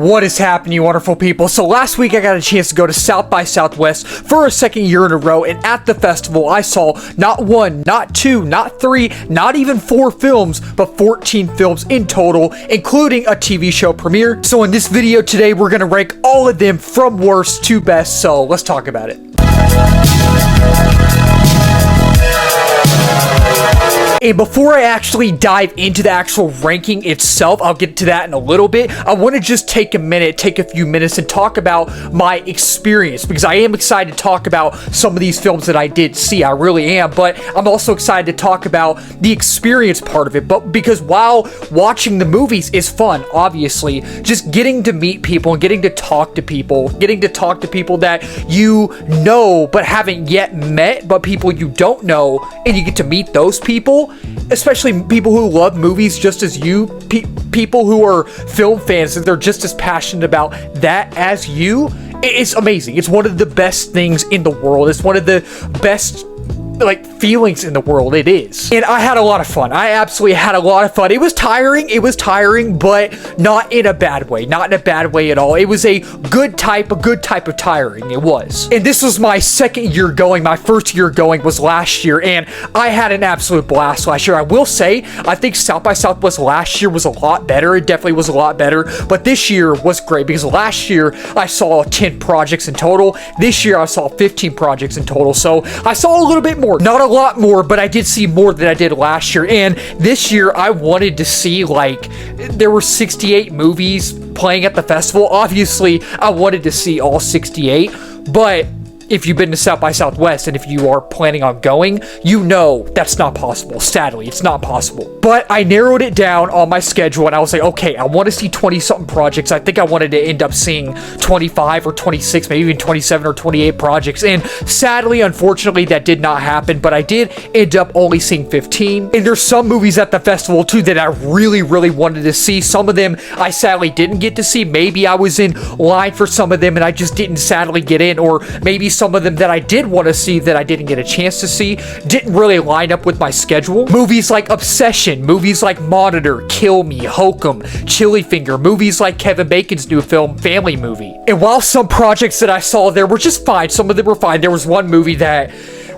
What is happening, you wonderful people? So last week I got a chance to go to South by Southwest for a second year in a row, and at the festival I saw not one, not two, not three, not even 4 films, but 14 films in total, including a TV show premiere. So in this video today we're gonna rank all of them from worst to best, so let's talk about it. And before I actually dive into the actual ranking itself, I'll get to that in a little bit. I want to just take a few minutes and talk about my experience, because I am excited to talk about some of these films that I did see. I really am, but I'm also excited to talk about the experience part of it. But because while watching the movies is fun, obviously, just getting to meet people and getting to talk to people that you know but haven't yet met, but people you don't know, and you get to meet those people, especially people who love movies just as you, people who are film fans and they're just as passionate about that as you. It's amazing. It's one of the best things in the world. It's one of the best feelings in the world. It is. And I had a lot of fun. I absolutely had a lot of fun. It was tiring, but not in a bad way. Not in a bad way at all. It was a good type of tiring. It was. And this was my second year going. My first year going was last year, and I had an absolute blast last year. I will say, I think South by Southwest last year was a lot better. It definitely was a lot better, but this year was great because last year I saw 10 projects in total. This year I saw 15 projects in total. So I saw a little bit more. Not a lot more, but I did see more than I did last year. And this year I wanted to see, there were 68 movies playing at the festival. Obviously I wanted to see all 68, but if you've been to South by Southwest and if you are planning on going, you know that's not possible. Sadly, it's not possible. But I narrowed it down on my schedule and I was like, okay, I want to see 20-something projects. I think I wanted to end up seeing 25 or 26, maybe even 27 or 28 projects. And sadly, unfortunately, that did not happen, but I did end up only seeing 15. And there's some movies at the festival too that I really, really wanted to see. Some of them I sadly didn't get to see. Maybe I was in line for some of them and I just didn't sadly get in, or maybe some of them that I did want to see that I didn't get a chance to see didn't really line up with my schedule. Movies like Obsession, movies like Monitor, Kill Me, Hokum, Chili Finger, movies like Kevin Bacon's new film, Family Movie. And while some projects that I saw there were just fine, some of them were fine. There was one movie that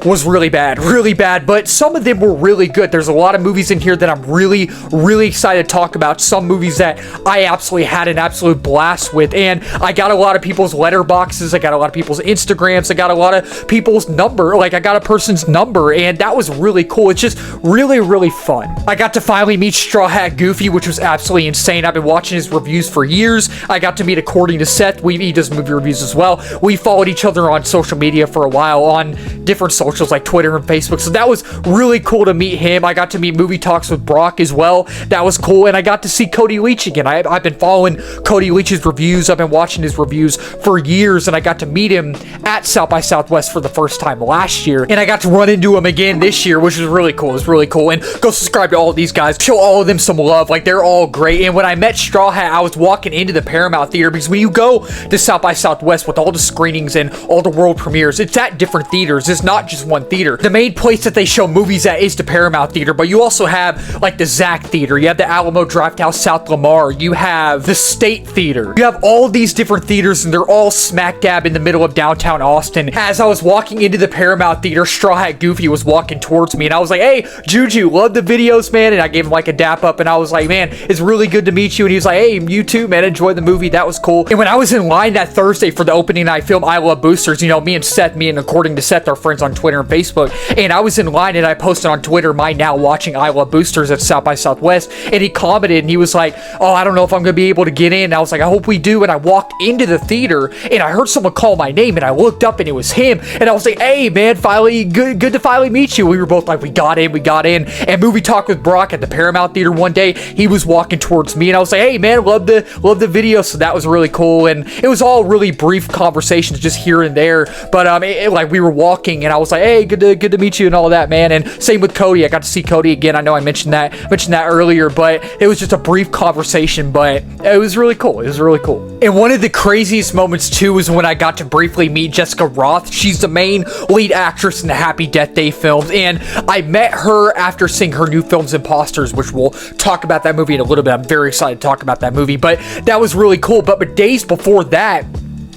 was really bad, but some of them were really good. There's a lot of movies in here that I'm really, really excited to talk about. Some movies that I absolutely had an absolute blast with, and I got a lot of people's letterboxes, I got a lot of people's Instagrams, I got a lot of people's number, I got a person's number, and that was really cool. It's just really, really fun. I got to finally meet Straw Hat Goofy, which was absolutely insane. I've been watching his reviews for years. I got to meet According to Seth. He does movie reviews as well. We followed each other on social media for a while on different socials like Twitter and Facebook, so that was really cool to meet him. I got to meet Movie Talks with Brock as well. That was cool. And I got to see Cody Leach again. I've been following Cody Leach's reviews. I've been watching his reviews for years, and I got to meet him at South by Southwest for the first time last year, and I got to run into him again this year, which was really cool. It was really cool. And go subscribe to all of these guys, show all of them some love. They're all great. And when I met Straw Hat, I was walking into the Paramount Theater, because when you go to South by Southwest with all the screenings and all the world premieres, it's at different theaters. It's not just one theater. The main place that they show movies at is the Paramount Theater, but you also have the Zach Theater, you have the Alamo Drafthouse South Lamar, you have the State Theater. You have all these different theaters, and they're all smack dab in the middle of downtown Austin. As I was walking into the Paramount Theater, Straw Hat Goofy was walking towards me, and I was like, hey, Juju, love the videos, man. And I gave him a dap up, and I was like, man, it's really good to meet you. And he was like, hey, you too, man, enjoy the movie. That was cool. And when I was in line that Thursday for the opening night film, I Love Boosters, me and According to Seth are friends on Twitter and Facebook. And I was in line and I posted on Twitter my now watching I Love Boosters at South by Southwest, and he commented and he was like, oh, I don't know if I'm gonna be able to get in. And I was like, I hope we do. And I walked into the theater and I heard someone call my name, and I looked up and it was him, and I was like, hey man, finally good to finally meet you. We were both like, we got in. And Movie Talk with Brock at the Paramount Theater one day, he was walking towards me, and I was like, hey man, love the video. So that was really cool. And it was all really brief conversations just here and there, but we were walking and I was like, like, hey, good to meet you and all that, man. And same with Cody. I got to see Cody again. I know I mentioned that earlier, but it was just a brief conversation, but it was really cool. It was really cool. And one of the craziest moments too was when I got to briefly meet Jessica Roth. She's the main lead actress in the Happy Death Day films, and I met her after seeing her new films Imposters, which we'll talk about that movie in a little bit. I'm very excited to talk about that movie, but that was really cool. But days before that,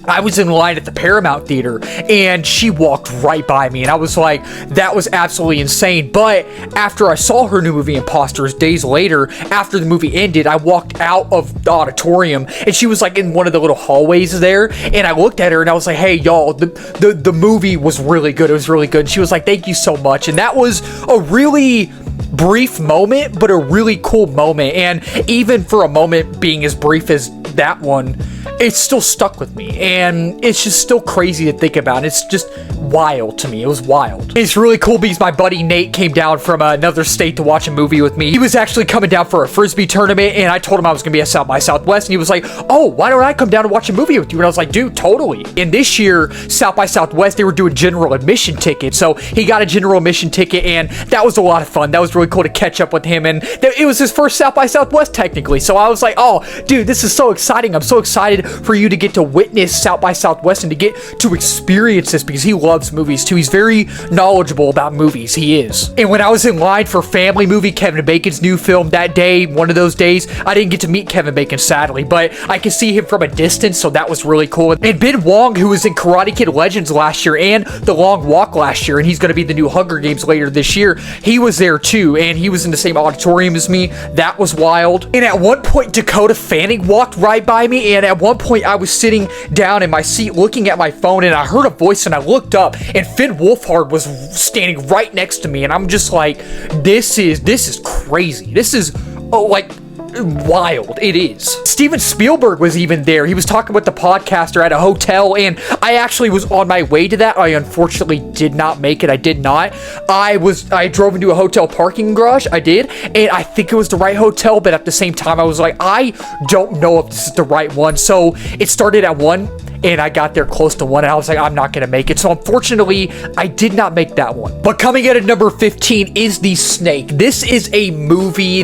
I was in line at the Paramount Theater and she walked right by me, and I was like, that was absolutely insane. But after I saw her new movie Imposters, days later, after the movie ended, I walked out of the auditorium and she was like in one of the little hallways there, and I looked at her and I was like, hey y'all, the movie was really good. It was really good. And she was like, thank you so much. And that was a really brief moment, but a really cool moment. And even for a moment being as brief as that one, it's still stuck with me, and it's just still crazy to think about. It's just wild to me. It was wild. It's really cool because my buddy Nate came down from another state to watch a movie with me. He was actually coming down for a Frisbee tournament, and I told him I was gonna be at South by Southwest, and he was like, oh, why don't I come down and watch a movie with you? And I was like, dude, totally. And this year, South by Southwest, they were doing general admission tickets, so he got a general admission ticket, and that was a lot of fun. That was really cool to catch up with him, and it was his first South by Southwest technically, so I was like, oh, dude, this is so exciting. I'm so excited for you to get to witness South by Southwest and to get to experience this, because he loves movies too. He's very knowledgeable about movies. He is. And when I was in line for Family Movie, Kevin Bacon's new film, that day, one of those days, I didn't get to meet Kevin Bacon, sadly, but I could see him from a distance, so that was really cool. And Ben Wong, who was in Karate Kid Legends last year and The Long Walk last year, and he's going to be the new Hunger Games later this year, he was there too, and he was in the same auditorium as me. That was wild. And at one point, Dakota Fanning walked right by me, and at one point, I was sitting down in my seat looking at my phone, and I heard a voice, and I looked up, and Finn Wolfhard was standing right next to me, and I'm just like, this is crazy. This is like wild. It is. Steven Spielberg was even there. He was talking with the podcaster at a hotel, and I actually was on my way to that. I unfortunately did not make it. I did not. I drove into a hotel parking garage. I did, and I think it was the right hotel, but at the same time, I was like, I don't know if this is the right one. So it started at 1, and I got there close to 1, and I was like, I'm not gonna make it. So unfortunately, I did not make that one. But coming in at number 15 is The Snake. This is a movie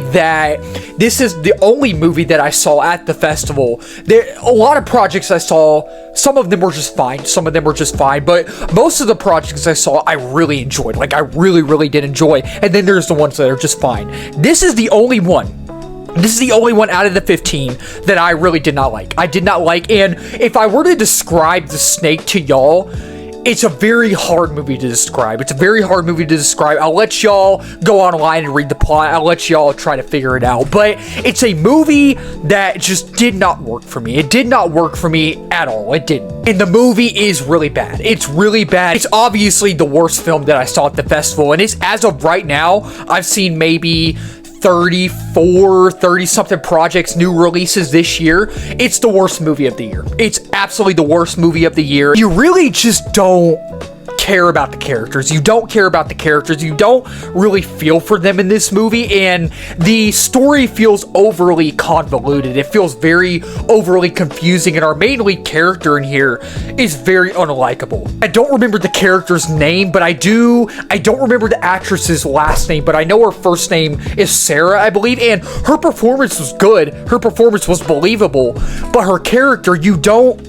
this is the only movie that I saw at the festival. A lot of projects I saw, some of them were just fine, but most of the projects I saw, I really enjoyed. Like, I really did enjoy. And then there's the ones that are just fine. This is the only one out of the 15 that I really did not like. I did not like, and if I were to describe The Snake to y'all, it's a very hard movie to describe. I'll let y'all go online and read the plot. I'll let y'all try to figure it out. But it's a movie that just did not work for me. It did not work for me at all. It didn't. And the movie is really bad. It's really bad. It's obviously the worst film that I saw at the festival. And it's, as of right now, I've seen maybe 30-something projects, new releases this year. It's the worst movie of the year. It's absolutely the worst movie of the year. You really just don't care about the characters. You don't really feel for them in this movie, and the story feels overly convoluted. It feels very overly confusing, and our main lead character in here is very unlikable. I don't remember the character's name, but I don't remember the actress's last name, but I know her first name is Sarah, I believe, and her performance was good. Her performance was believable, but her character, you don't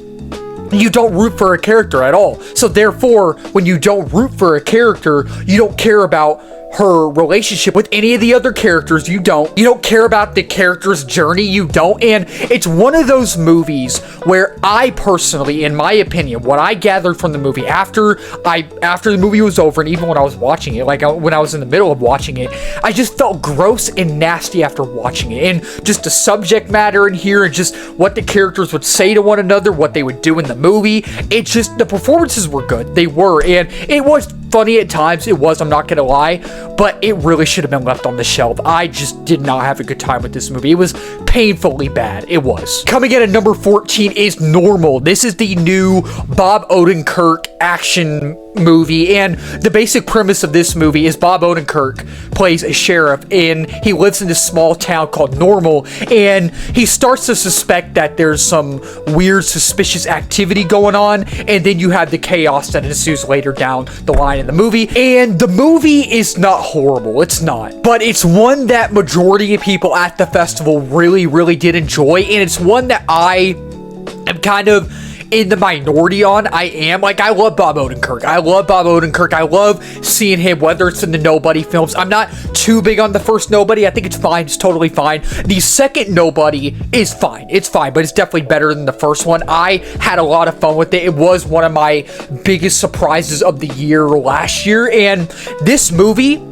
root for a character at all. So therefore, when you don't root for a character, you don't care about her relationship with any of the other characters. You don't care about the character's journey. You don't. And it's one of those movies where I personally, in my opinion, what I gathered from the movie after the movie was over, and even when I was watching it, like when I was in the middle of watching it, I just felt gross and nasty after watching it. And just the subject matter in here, and just what the characters would say to one another, what they would do in the movie. It's just, the performances were good. They were. And it was funny at times. It was, I'm not gonna lie, but it really should have been left on the shelf. I just did not have a good time with this movie. It was painfully bad. It was. Coming in at number 14 is Normal. This is the new Bob Odenkirk action movie, and the basic premise of this movie is Bob Odenkirk plays a sheriff, and he lives in this small town called Normal, and he starts to suspect that there's some weird, suspicious activity going on, and then you have the chaos that ensues later down the line in the movie. And the movie is not horrible. It's not. But it's one that majority of people at the festival really, really did enjoy. And it's one that I am kind of in the minority on. I love Bob Odenkirk. I love seeing him, whether it's in the Nobody films. I'm not too big on the first Nobody. I think it's fine. It's totally fine. The second Nobody is fine. It's fine, but it's definitely better than the first one. I had a lot of fun with it. It was one of my biggest surprises of the year last year, and this movie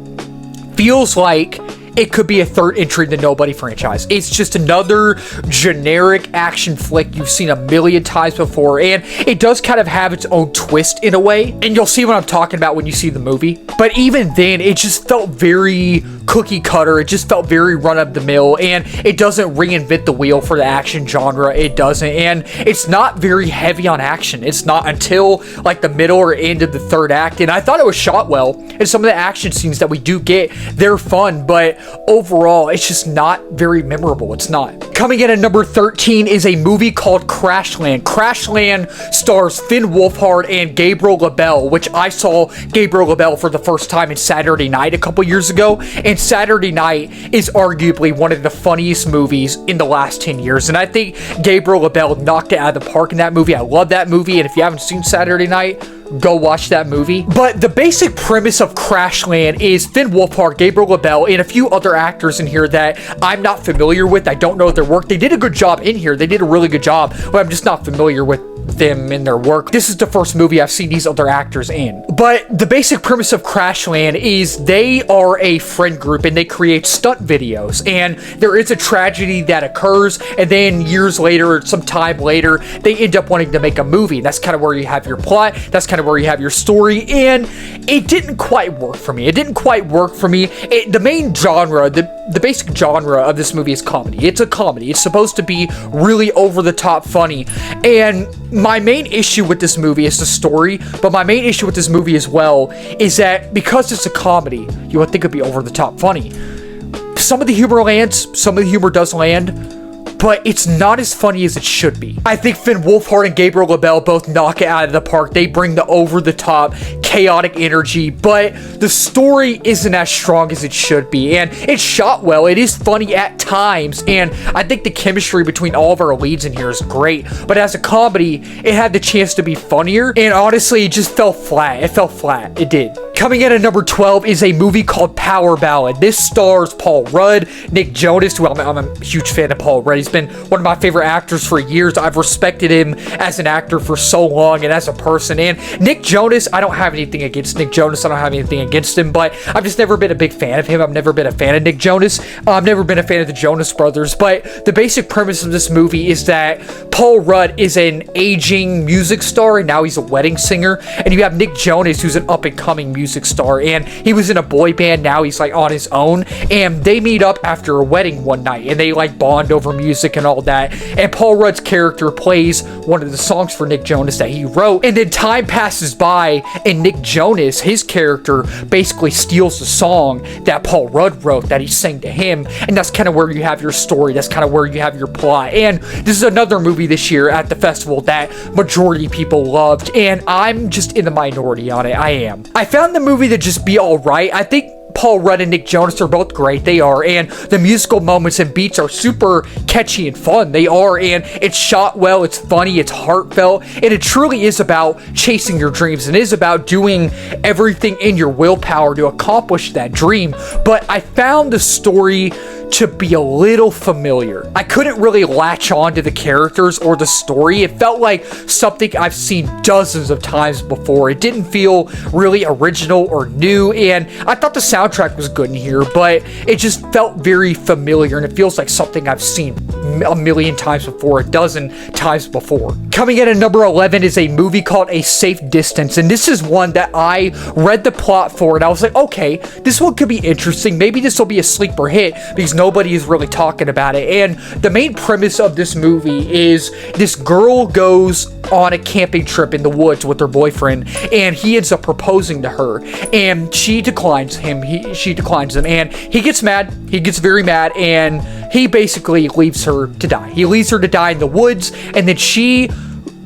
feels like it could be a third entry in the Nobody franchise. It's just another generic action flick you've seen a million times before, and it does kind of have its own twist in a way, and you'll see what I'm talking about when you see the movie. But even then, it just felt very cookie cutter. It just felt very run-of-the-mill, and it doesn't reinvent the wheel for the action genre. It doesn't, and it's not very heavy on action. It's not until like the middle or end of the third act, and I thought it was shot well, and some of the action scenes that we do get, they're fun, but overall, it's just not very memorable. It's not. Coming in at number 13 is a movie called Crashland. Crashland stars Finn Wolfhard and Gabriel LaBelle, which I saw Gabriel LaBelle for the first time in Saturday Night a couple years ago, and Saturday Night is arguably one of the funniest movies in the last 10 years, and I think Gabriel LaBelle knocked it out of the park in that movie. I love that movie, and if you haven't seen Saturday Night, go watch that movie. But the basic premise of Crashland is Finn Wolfhard, Gabriel LaBelle, and a few other actors in here that I'm not familiar with. I don't know their work. They did a good job in here. They did a really good job, but I'm just not familiar with them in their work. This is the first movie I've seen these other actors in. But the basic premise of Crashland is they are a friend group and they create stunt videos, and there is a tragedy that occurs, and then years later or some time later they end up wanting to make a movie. That's kind of where you have your plot. That's kind of where you have your story, and it didn't quite work for me. The main genre, the basic genre of this movie is comedy. It's a comedy. It's supposed to be really over the top funny, and my main issue with this movie is the story, but my main issue with this movie as well is that because it's a comedy, you would think it'd be over the top funny. Some of the humor lands, some of the humor does land, but it's not as funny as it should be. I think Finn Wolfhard and Gabriel LaBelle both knock it out of the park. They bring the over-the-top, chaotic energy, but the story isn't as strong as it should be, and it's shot well. It is funny at times, and I think the chemistry between all of our leads in here is great, but as a comedy, it had the chance to be funnier, and honestly, it just fell flat. It did. Coming in at number 12 is a movie called Power Ballad. This stars Paul Rudd, Nick Jonas, who I'm a huge fan of Paul Rudd. He's been one of my favorite actors for years. I've respected him as an actor for so long and as a person. And Nick Jonas, I don't have anything against Nick Jonas. I don't have anything against him, but I've just never been a big fan of him. I've never been a fan of Nick Jonas. I've never been a fan of the Jonas Brothers, but the basic premise of this movie is that Paul Rudd is an aging music star, and now he's a wedding singer. And you have Nick Jonas, who's an up-and-coming music star, and he was in a boy band. Now he's like on his own, and they meet up after a wedding one night, and they like bond over music and all that, and Paul Rudd's character plays one of the songs for Nick Jonas that he wrote, and then time passes by, and Nick Jonas, his character, basically steals the song that Paul Rudd wrote that he sang to him, and that's kind of where you have your story. That's kind of where you have your plot. And this is another movie this year at the festival that majority of people loved, and I'm just in the minority on it. I found the movie to just be alright. I think Paul Rudd and Nick Jonas are both great. They are, and the musical moments and beats are super catchy and fun. They are, and it's shot well, it's funny, it's heartfelt, and it truly is about chasing your dreams, and it is about doing everything in your willpower to accomplish that dream. But I found the story to be a little familiar. I couldn't really latch on to the characters or the story. It felt like something I've seen dozens of times before. It didn't feel really original or new, and I thought the soundtrack was good in here, but it just felt very familiar, and it feels like something I've seen a million times before, a dozen times before. Coming in at number 11 is a movie called A Safe Distance, and this is one that I read the plot for, and I was like, okay, this one could be interesting. Maybe this will be a sleeper hit, because nobody is really talking about it. And the main premise of this movie is this girl goes on a camping trip in the woods with her boyfriend, and he ends up proposing to her, and she declines him. She declines him, and he gets mad. He gets very mad, and he basically leaves her to die. He leaves her to die in the woods, and then she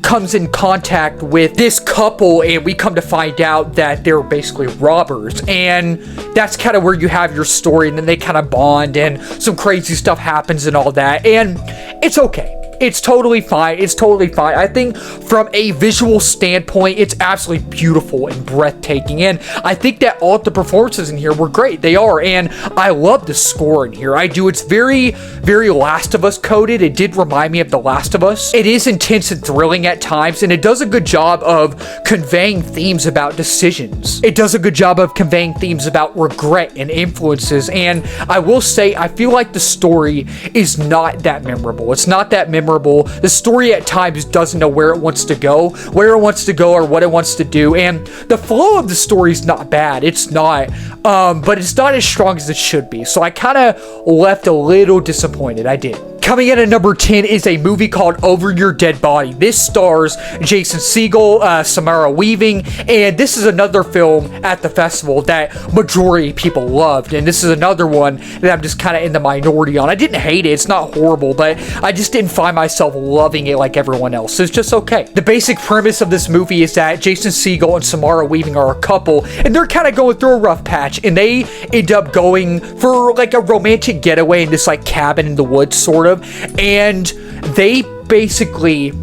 comes in contact with this couple, and we come to find out that they're basically robbers, and that's kind of where you have your story, and then they kind of bond, and some crazy stuff happens and all that, and it's okay. It's totally fine. It's totally fine. I think from a visual standpoint, it's absolutely beautiful and breathtaking. And I think that all the performances in here were great. They are. And I love the score in here. I do. It's very, very Last of Us coded. It did remind me of The Last of Us. It is intense and thrilling at times, and it does a good job of conveying themes about decisions. It does a good job of conveying themes about regret and influences. And I will say, I feel like the story is not that memorable. It's not that memorable. The story at times doesn't know where it wants to go, or what it wants to do, and the flow of the story is not bad. It's not, but it's not as strong as it should be. So I kind of left a little disappointed. I did. Coming in at number 10 is a movie called Over Your Dead Body. This stars Jason Segel, Samara Weaving, and this is another film at the festival that majority of people loved, and this is another one that I'm just kind of in the minority on. I didn't hate it. It's not horrible, but I just didn't find myself loving it like everyone else. It's just okay. The basic premise of this movie is that Jason Segel and Samara Weaving are a couple, and they're kind of going through a rough patch, and they end up going for like a romantic getaway in this like cabin in the woods, sort of. And they basically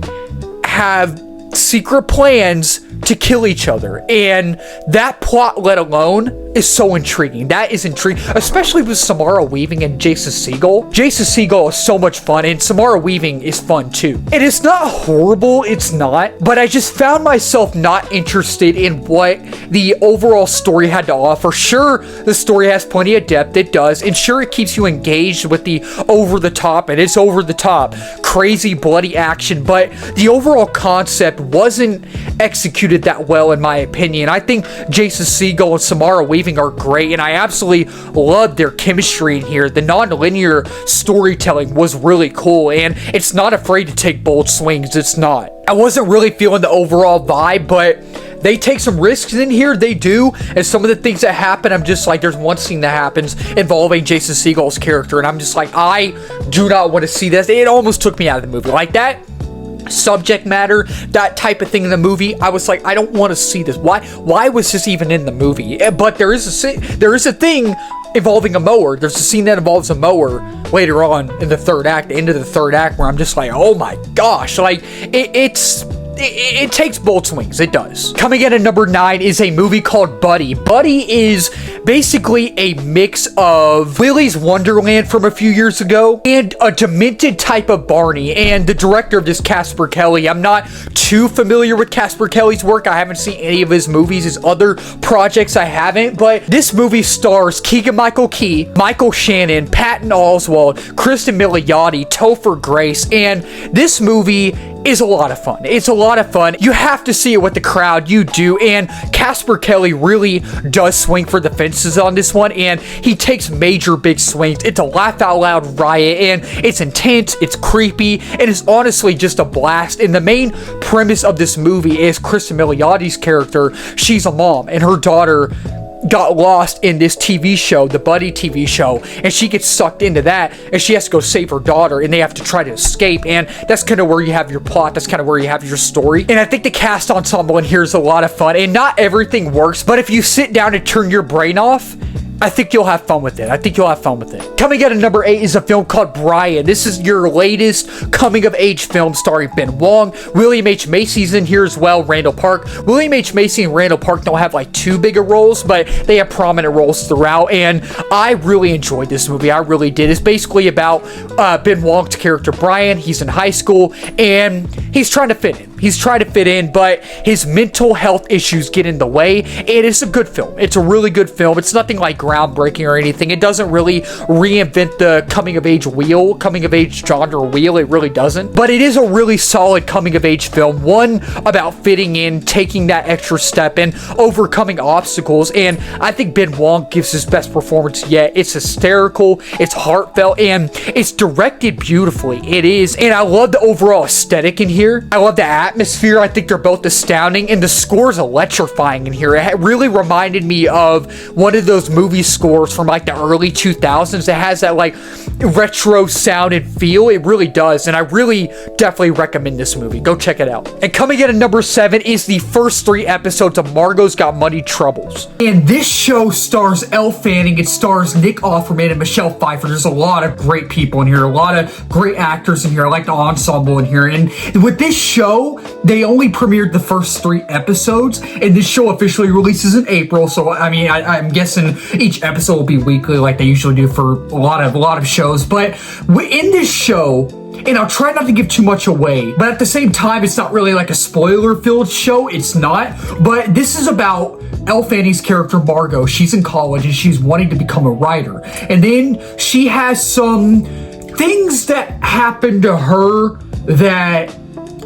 have secret plans to kill each other, and that plot let alone is so intriguing. That is intriguing, especially with Samara Weaving and Jason Segel. Jason Segel is so much fun, and Samara Weaving is fun too. And it's not horrible, it's not, but I just found myself not interested in what the overall story had to offer. Sure, the story has plenty of depth, it does, and sure, it keeps you engaged with the over-the-top, and it's over-the-top, crazy, bloody action, but the overall concept wasn't executed that well, in my opinion. I think Jason Segel and Samara Weaving are great, and I absolutely love their chemistry in here. The non-linear storytelling was really cool, and it's not afraid to take bold swings. It's not. I wasn't really feeling the overall vibe, but they take some risks in here. They do. And some of the things that happen, I'm just like, there's one scene that happens involving Jason Segel's character, and I'm just like, I do not want to see this. It almost took me out of the movie. Like that subject matter, that type of thing in the movie, I was like, I don't want to see this. Why was this even in the movie? But there is a thing involving a mower. There's a scene that involves a mower later on in the third act, the end of the third act, where I'm just like, oh my gosh, like it takes bold swings. It does. Coming in at number 9 is a movie called Buddy. Buddy is basically a mix of Willy's Wonderland from a few years ago and a demented type of Barney. And the director of this, Casper Kelly, I'm not too familiar with Casper Kelly's work. I haven't seen any of his movies. His other projects I haven't, but this movie stars Keegan-Michael Key, Michael Shannon, Patton Oswalt, Kristen Milioti, Topher Grace, and this movie is a lot of fun. It's a lot of fun. You have to see it with the crowd. You do. And Casper Kelly really does swing for the fences on this one, and he takes major big swings. It's a laugh out loud riot, and it's intense, it's creepy, and it's honestly just a blast. And the main premise of this movie is Kristen Milioti's character. She's a mom, and her daughter got lost in this TV show, the Buddy TV show, and she gets sucked into that, and she has to go save her daughter, and they have to try to escape, and that's kind of where you have your plot. That's kind of where you have your story. And I think the cast ensemble in here is a lot of fun, and not everything works, but if you sit down and turn your brain off, I think you'll have fun with it. Coming in at number 8 is a film called Brian. This is your latest coming-of-age film starring Ben Wong. William H. Macy's in here as well, Randall Park. William H. Macy and Randall Park don't have like too big of roles, but they have prominent roles throughout, and I really enjoyed this movie. I really did. It's basically about Ben Wong's character, Brian. He's in high school, and he's trying to fit in. But his mental health issues get in the way. It is a good film. It's a really good film. It's nothing like groundbreaking or anything. It doesn't really reinvent the coming-of-age genre wheel. It really doesn't. But it is a really solid coming-of-age film. One about fitting in, taking that extra step, and overcoming obstacles. And I think Ben Wong gives his best performance yet. It's hysterical. It's heartfelt, and it's directed beautifully. It is. And I love the overall aesthetic in here. I love the atmosphere. atmosphere, I think they're both astounding, and the score's electrifying in here. It really reminded me of one of those movie scores from like the early 2000s that has that like retro sound and feel. It really does, and I really definitely recommend this movie. Go check it out. And coming in at number 7 is the first 3 episodes of Margo's Got Money Troubles. And this show stars Elle Fanning, it stars Nick Offerman and Michelle Pfeiffer. There's a lot of great people in here, a lot of great actors in here. I like the ensemble in here. And with this show, they only premiered the first 3 episodes, and this show officially releases in April. So I mean, I'm guessing each episode will be weekly like they usually do for a lot of shows. But in this show, and I'll try not to give too much away, but at the same time, it's not really like a spoiler-filled show. It's not. But this is about Elle Fanning's character, Margo. She's in college, and she's wanting to become a writer. And then she has some things that happen to her that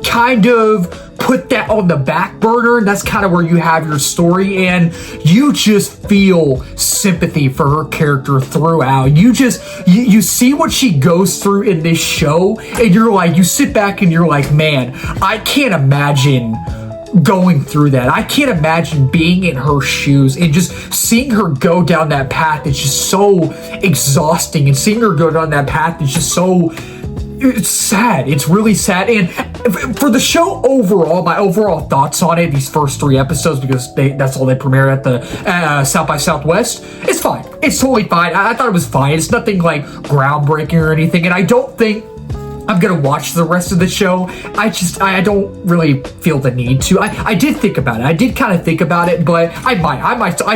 kind of put that on the back burner, and that's kind of where you have your story, and you just feel sympathy for her character throughout. You see what she goes through in this show, and you're like, you sit back and you're like, man, I can't imagine going through that. I can't imagine being in her shoes and just seeing her go down that path. It's just so exhausting, and seeing her go down that path is just so, it's sad. It's really sad. And for the show overall, my overall thoughts on it, these first 3 episodes, because that's all they premiere at the South by Southwest, it's fine. It's totally fine. I thought it was fine. It's nothing like groundbreaking or anything, and I don't think I'm gonna watch the rest of the show. I don't really feel the need to. I did think about it. I did kind of think about it, but I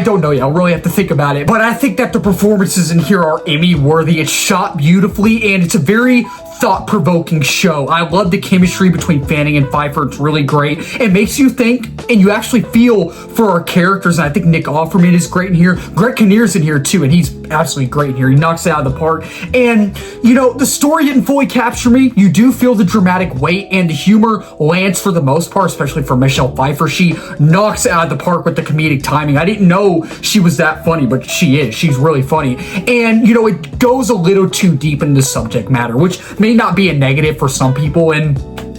don't know yet. I'll really have to think about it. But I think that the performances in here are Emmy worthy. It's shot beautifully, and it's a very thought-provoking show. I love the chemistry between Fanning and Pfeiffer. It's really great. It makes you think, and you actually feel for our characters, and I think Nick Offerman is great in here. Greg Kinnear's in here too, and he's absolutely great in here. He knocks it out of the park. And, you know, the story didn't fully capture me. You do feel the dramatic weight, and the humor lands for the most part, especially for Michelle Pfeiffer. She knocks it out of the park with the comedic timing. I didn't know she was that funny, but she is. She's really funny. And, you know, it goes a little too deep into subject matter, which may not be a negative for some people, and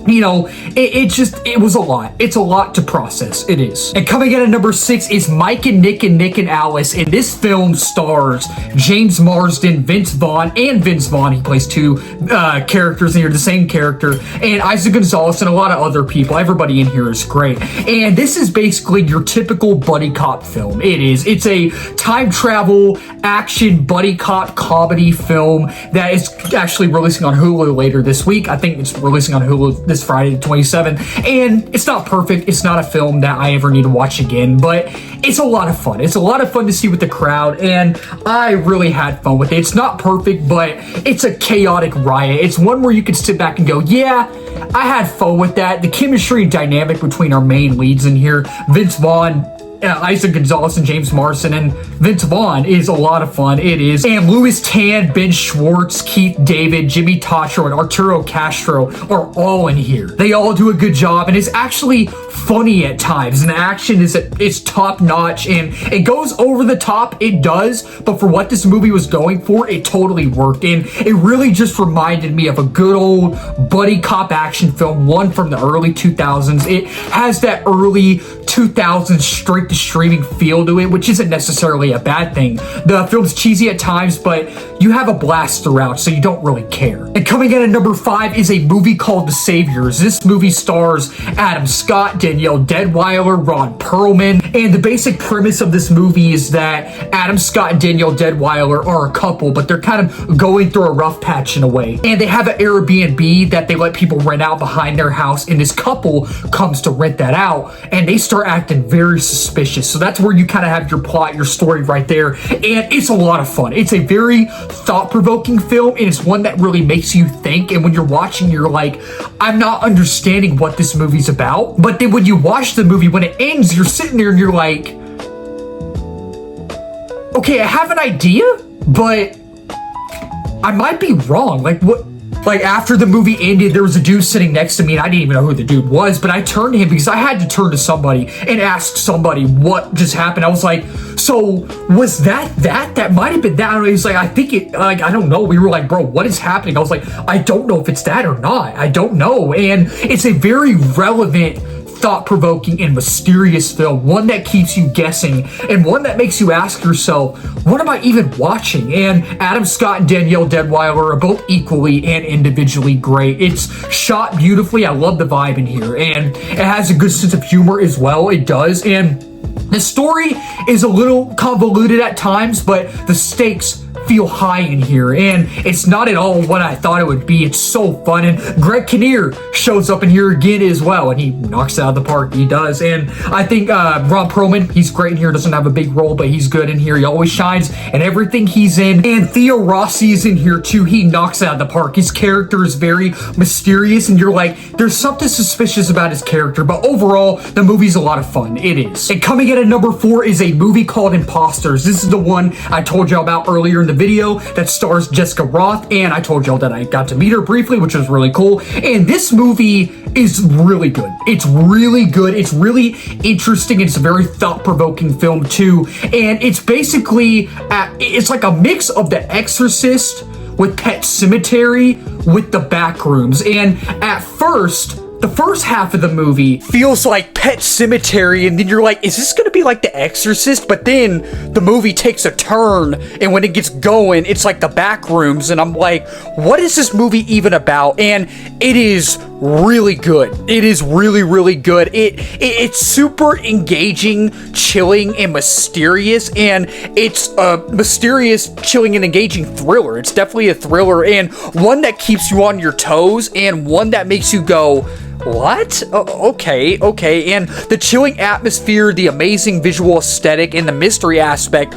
you know, it was a lot. It's a lot to process. It is. And coming in at number 6 is Mike and Nick and Alice. And this film stars James Marsden, Vince Vaughn, and Vince Vaughn. He plays 2 characters in here, the same character, and Isaac Gonzalez, and a lot of other people. Everybody in here is great. And this is basically your typical buddy cop film. It is. It's a time travel action buddy cop comedy film that is actually releasing on Hulu later this week. I think it's releasing on Hulu this Friday the 27th, and it's not perfect. It's not a film that I ever need to watch again, but it's a lot of fun. It's a lot of fun to see with the crowd, and I really had fun with it. It's not perfect, but it's a chaotic riot. It's one where you can sit back and go, yeah, I had fun with that. The chemistry and dynamic between our main leads in here, Vince Vaughn, Isaac Gonzalez, and James Marsden, and Vince Vaughn, is a lot of fun. It is. And Louis Tan, Ben Schwartz, Keith David, Jimmy Tatro, and Arturo Castro are all in here. They all do a good job, and it's actually funny at times, and the action is top notch, and it goes over the top. It does, but for what this movie was going for, it totally worked, and it really just reminded me of a good old buddy cop action film, one from the early 2000s. It has that early 2000s straight to streaming feel to it, which isn't necessarily a bad thing. The film's cheesy at times, but you have a blast throughout, so you don't really care. And coming in at number 5 is a movie called The Saviors. This movie stars Adam Scott, Danielle Deadwyler, Ron Perlman, and the basic premise of this movie is that Adam Scott and Danielle Deadwyler are a couple, but they're kind of going through a rough patch in a way. And they have an Airbnb that they let people rent out behind their house, and this couple comes to rent that out, and they start acting very suspicious. So that's where you kind of have your plot, your story right there, and it's a lot of fun. It's a very thought-provoking film, and it's one that really makes you think, and when you're watching, you're like, I'm not understanding what this movie's about. But then when you watch the movie, when it ends, you're sitting there and you're like, okay, I have an idea, but I might be wrong. Like, Like, after the movie ended, there was a dude sitting next to me, and I didn't even know who the dude was, but I turned to him because I had to turn to somebody and ask somebody what just happened. I was like, so was that might have been that. And he's like, I think it, like, I don't know. We were like, bro, what is happening? I was like, I don't know if it's that or not. I don't know. And it's a very relevant, thought-provoking, and mysterious film, one that keeps you guessing, and one that makes you ask yourself, what am I even watching? And Adam Scott and Danielle Deadwyler are both equally and individually great. It's shot beautifully. I love the vibe in here, and it has a good sense of humor as well. It does. And the story is a little convoluted at times, but the stakes feel high in here, and it's not at all what I thought it would be. It's so fun, and Greg Kinnear shows up in here again as well, and he knocks it out of the park. He does. And I think Ron Perlman, he's great in here. Doesn't have a big role, but he's good in here. He always shines in everything he's in. And Theo Rossi is in here too. He knocks it out of the park. His character is very mysterious, and you're like, there's something suspicious about his character, but overall, the movie's a lot of fun. It is. And coming in at number 4 is a movie called Imposters. This is the one I told you about earlier in the video that stars Jessica Roth, and I told y'all that I got to meet her briefly, which was really cool. And this movie is really good. It's really good. It's really interesting. It's a very thought-provoking film too, and it's basically it's like a mix of The Exorcist with Pet Sematary with the Backrooms. And at first, the first half of the movie feels like Pet Sematary, and then you're like, is this gonna be like The Exorcist? But then the movie takes a turn, and when it gets going, it's like the Backrooms, and I'm like, what is this movie even about? And it is really good. It is really, really good. It's super engaging, chilling, and mysterious, and it's a mysterious, chilling, and engaging thriller. It's definitely a thriller, and one that keeps you on your toes, and one that makes you go, what? Okay. And the chilling atmosphere, the amazing visual aesthetic, and the mystery aspect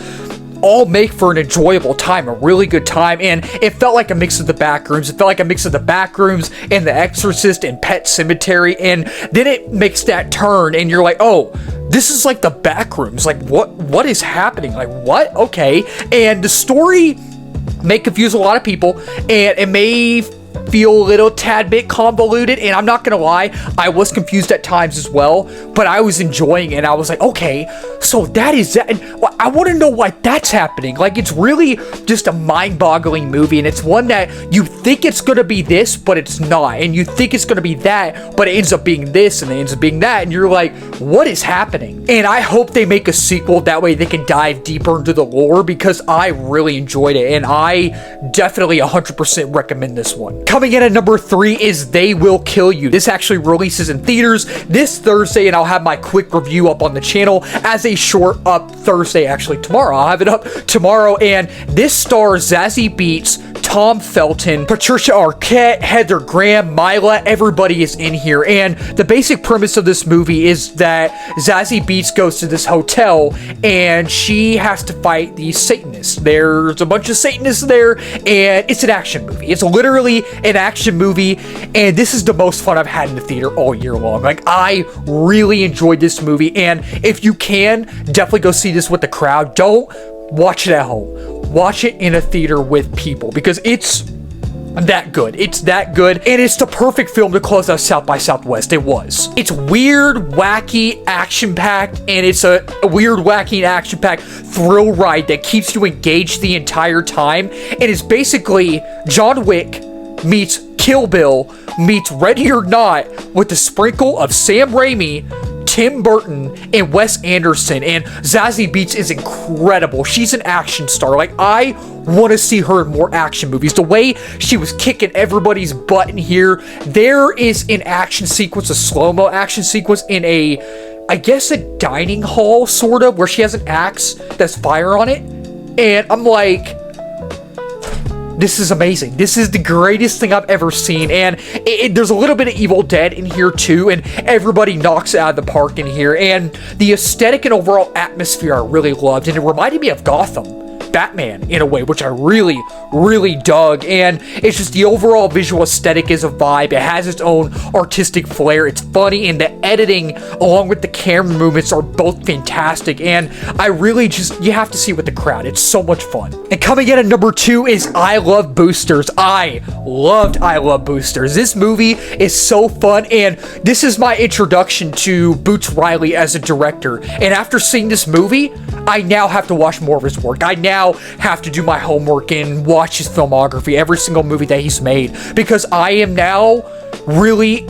all make for an enjoyable time, a really good time. And it felt like a mix of the Backrooms. It felt like a mix of the Backrooms and The Exorcist and Pet Sematary. And then it makes that turn, and you're like, oh, this is like the Backrooms. Like, what is happening? Like, what? Okay. And the story may confuse a lot of people, and it may feel a little tad bit convoluted, and I'm not gonna lie, I was confused at times as well, but I was enjoying it, and I was like, okay, so that is that, and I want to know why that's happening. Like, it's really just a mind-boggling movie, and it's one that you think it's gonna be this, but it's not, and you think it's gonna be that, but it ends up being this, and it ends up being that, and you're like, what is happening? And I hope they make a sequel, that way they can dive deeper into the lore, because I really enjoyed it, and I definitely 100% recommend this one. Coming in at number 3 is They Will Kill You. This actually releases in theaters this Thursday, and I'll have my quick review up on the channel as a short up Thursday, actually tomorrow. I'll have it up tomorrow, and this stars Zazie Beetz, Tom Felton, Patricia Arquette, Heather Graham, Mila. Everybody is in here, and the basic premise of this movie is that Zazie Beetz goes to this hotel, and she has to fight these Satanists. There's a bunch of Satanists there, and it's an action movie. It's literally an action movie, and this is the most fun I've had in the theater all year long. Like, I really enjoyed this movie, and if you can, definitely go see this with the crowd. Don't watch it at home. Watch it in a theater with people, because it's that good. It's that good, and it's the perfect film to close out South by Southwest. It was. It's weird, wacky, action-packed, and it's a weird, wacky, and action-packed thrill ride that keeps you engaged the entire time, and it's basically John Wick meets Kill Bill meets Ready or Not with a sprinkle of Sam Raimi, Tim Burton, and Wes Anderson. And Zazie Beetz is incredible. She's an action star. Like, I want to see her in more action movies. The way she was kicking everybody's butt in here. There is an action sequence, a slow-mo action sequence in I guess a dining hall, sort of, where she has an axe that's fire on it. And I'm like, this is amazing. This is the greatest thing I've ever seen, and there's a little bit of Evil Dead in here too, and everybody knocks it out of the park in here, and the aesthetic and overall atmosphere I really loved, and it reminded me of Gotham Batman in a way, which I really dug. And it's just the overall visual aesthetic is a vibe. It has its own artistic flair. It's funny, and the editing along with the camera movements are both fantastic. And I really just, you have to see with the crowd. It's so much fun. And coming in at number 2 is I Love Boosters. I Love Boosters. This movie is so fun, and this is my introduction to Boots Riley as a director. And after seeing this movie, I now have to watch more of his work. I now have to do my homework and watch his filmography, every single movie that he's made, because I am now really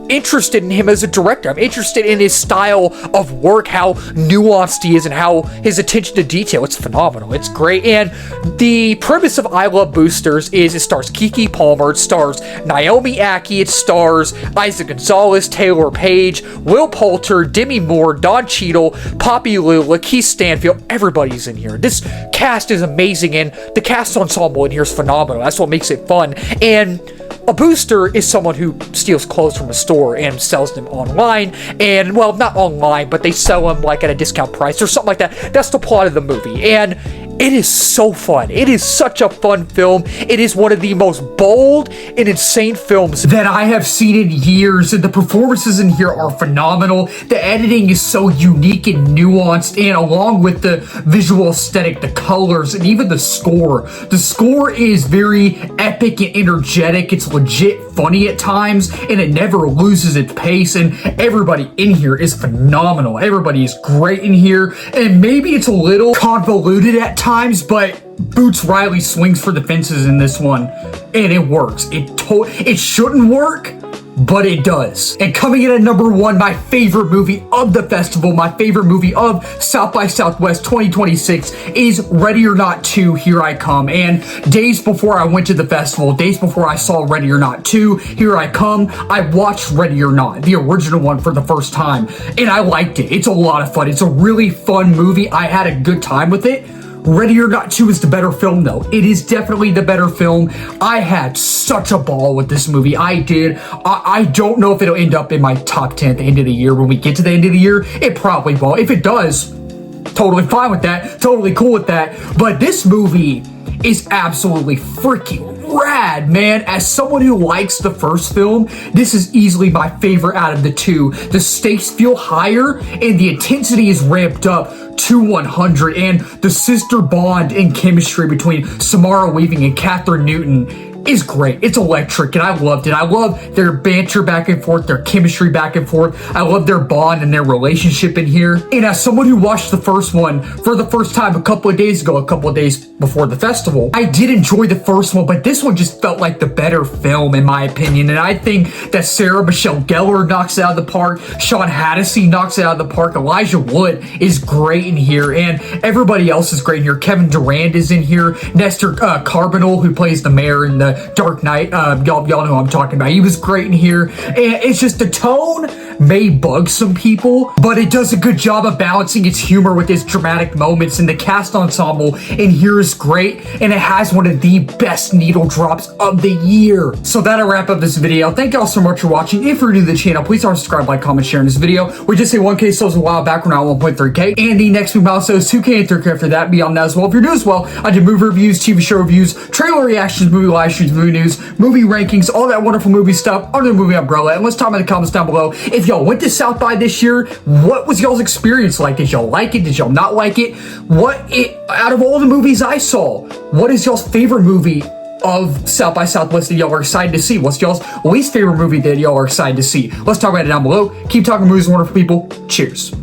interested in him as a director. I'm interested in his style of work, how nuanced he is, and how his attention to detail. It's phenomenal. It's great. And the premise of I Love Boosters is it stars Keke Palmer, it stars Naomi Ackie, it stars Isaac Gonzalez, Taylor Page, Will Poulter, Demi Moore, Don Cheadle, Poppy Lou, Lakeith Stanfield. Everybody's in here. This cast is amazing, and the cast ensemble in here is phenomenal. That's what makes it fun. And a booster is someone who steals clothes from a store and sells them online, and, well, not online, but they sell them, like, at a discount price or something like that. That's the plot of the movie, and it is so fun. It is such a fun film. It is one of the most bold and insane films that I have seen in years, and the performances in here are phenomenal. The editing is so unique and nuanced, and along with the visual aesthetic, the colors, and even the score. The score is very epic and energetic. It's legit funny at times, and it never loses its pace, and everybody in here is phenomenal. Everybody is great in here, and maybe it's a little convoluted at times, but Boots Riley swings for the fences in this one, and it works. It shouldn't work, but it does. And coming in at number 1, my favorite movie of the festival, my favorite movie of South by Southwest 2026 is Ready or Not 2, Here I Come. And days before I went to the festival, days before I saw Ready or Not 2, Here I Come, I watched Ready or Not, the original one, for the first time, and I liked it. It's a lot of fun. It's a really fun movie. I had a good time with it. Ready or Not 2 is the better film, though. It is definitely the better film. I had such a ball with this movie. I did. I don't know if it'll end up in my top 10 at the end of the year. When we get to the end of the year, it probably will. If it does, totally fine with that. Totally cool with that. But this movie is absolutely freaking rad, man. As someone who likes the first film, this is easily my favorite out of the two. The stakes feel higher, and the intensity is ramped up to 100, and the sister bond and chemistry between Samara Weaving and Katherine Newton is great. It's electric, and I loved it. I love their banter back and forth, their chemistry back and forth. I love their bond and their relationship in here. And as someone who watched the first one for the first time a couple of days ago, a couple of days before the festival, I did enjoy the first one, but this one just felt like the better film, in my opinion. And I think that Sarah Michelle Gellar knocks it out of the park. Sean Hannity knocks it out of the park. Elijah Wood is great in here, and everybody else is great in here. Kevin Durand is in here. Nestor Carbonell, who plays the mayor in the Dark Knight, y'all know who I'm talking about. He was great in here, and it's just the tone may bug some people, but it does a good job of balancing its humor with its dramatic moments, and the cast ensemble in here is great, and it has one of the best needle drops of the year. So that'll wrap up this video. Thank y'all so much for watching. If you're new to the channel, please subscribe, like, comment, share in this video. We just hit 1K subs a while back. We're now at 1.3K, and the next big milestone is 2K and 3K after that. Beyond that as well. If you're new as well, I do movie reviews, TV show reviews, trailer reactions, movie live streams, movie news, movie rankings, all that wonderful movie stuff under the movie umbrella. And let's talk in the comments down below. If y'all went to South by this year, what was y'all's experience like? Did y'all like it? Did y'all not like it? Out of all the movies I saw, what is y'all's favorite movie of South by Southwest that y'all are excited to see? What's y'all's least favorite movie that y'all are excited to see? Let's talk about it down below. Keep talking movies, wonderful people. Cheers.